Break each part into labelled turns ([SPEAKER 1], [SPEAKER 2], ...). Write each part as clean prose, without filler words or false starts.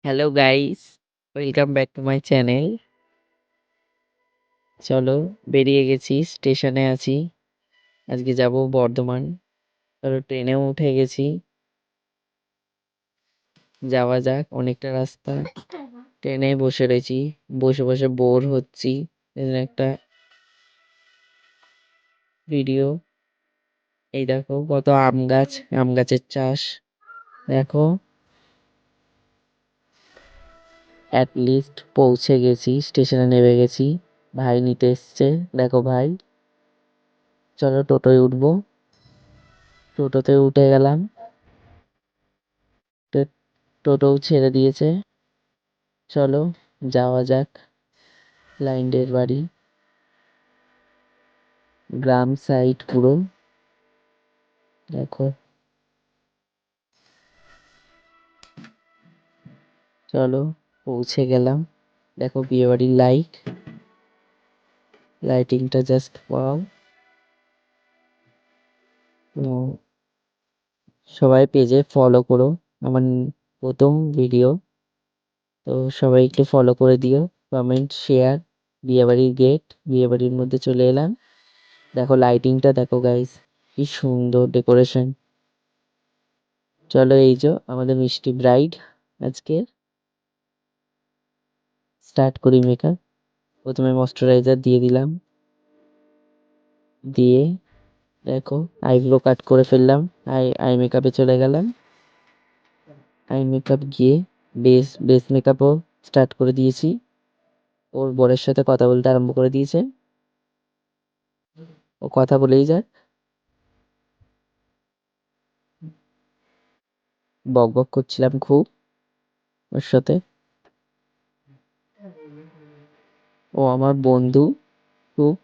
[SPEAKER 1] Hello guys, welcome back to my channel. চলো, বেরিয়ে গেছি, স্টেশনে আছি। আজকে যাব বর্ধমান। চলো, ট্রেনেও উঠে গেছি, যাওয়া যাক। অনেকটা রাস্তা ট্রেনে বসে রয়েছি, বসে বসে বোর হচ্ছি। একটা ভিডিও, এই দেখো কত আম গাছ, আম গাছের চাষ। দেখো, অ্যাটলিস্ট পৌঁছে গেছি, স্টেশনে নেমে গেছি। ভাই নিতে এসছে, দেখো ভাই। চলো টোটোয় উঠবো, টোটোতে উঠে গেলাম। টোটোও ছেড়ে দিয়েছে। চলো যাওয়া যাক। ক্লায়েন্টের বাড়ি, গ্রাম সাইড পুরো। দেখো, চলো পৌঁছে গেলাম। দেখো বিয়ে বাড়ির লাইটিংটা জাস্ট ওয়াও। তো সবাই পেজে ফলো করো, আমার প্রথম ভিডিও। তো সবাই একটু ফলো করে দিও, কমেন্ট শেয়ার। বিয়ে বাড়ির গেট, বিয়ে বাড়ির মধ্যে চলে এলাম। দেখো লাইটিংটা দেখো গাইস, কি সুন্দর ডেকোরেশন। চলো, এই যে আমাদের মিষ্টি ব্রাইড আজকে। স্টার্ট করি মেকআপ। প্রথমে ময়শ্চারাইজার দিয়ে দিলাম, দিয়ে দেখো আইব্রো কাট করে ফেললাম। আই মেকআপে চলে গেলাম। আই মেকআপ গিয়ে বেস মেকআপও স্টার্ট করে দিয়েছি। ওর বরের সাথে কথা বলতে আরম্ভ করে দিয়েছে, ও কথা বলেই যায়। বক বক করছিলাম খুব ওর সাথে। ও আমার বন্ধু খুব।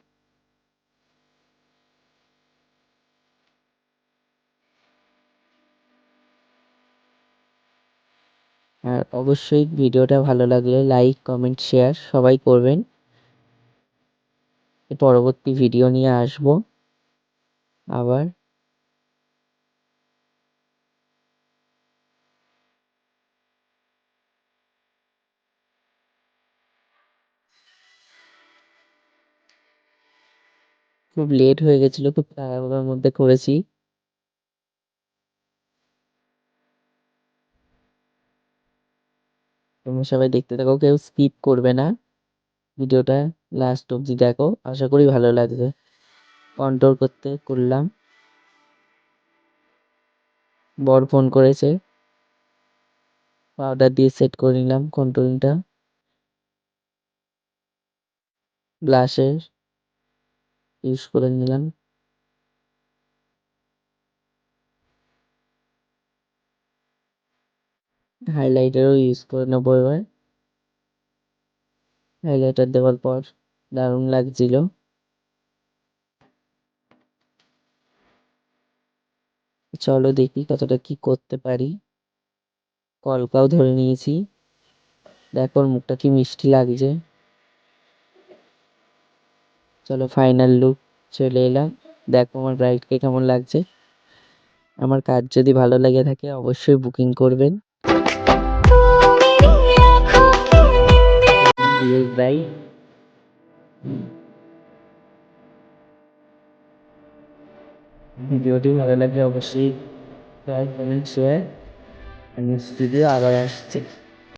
[SPEAKER 1] আর অবশ্যই ভিডিওটা ভালো লাগলে লাইক কমেন্ট শেয়ার সবাই করবেন। পরবর্তী ভিডিও নিয়ে আসবো আবার। খুব লেট হয়ে গেছিল, খুব তাড়াহুড়োর মধ্যে করেছি। তোমরা সবাই দেখতে থাকো, কেউ স্কিপ করবে না। ভিডিওটা লাস্ট অবধি দেখো, আশা করি ভালো লাগবে। কন্ট্রোল করলাম। বর ফোন করেছে, পাউডার দিয়ে সেট করে নিলাম কন্ট্রোলিংটা। ব্লাশের ইউজ করে নিলাম। হাইলাইটারও ইউজ করে নেবো এবার। হাইলাইটার দেওয়ার পর দারুণ লাগছিল। চলো দেখি কতটা কি করতে পারি। কলকাও ধরে নিয়েছি, দেখো ওর মুখটা কি মিষ্টি লাগছে। চলো ফাইনাল লুক চলে এলাম। দেখো আমার ব্রাইডকে কেমন লাগছে। আমার কাজ যদি ভালো লেগে থাকে অবশ্যই বুকিং করবেন। ব্রাইড, ভিডিওটি ভালো লাগলে অবশ্যই লাইক কমেন্ট শেয়ার। আমি স্টুডিও আবার আসছি।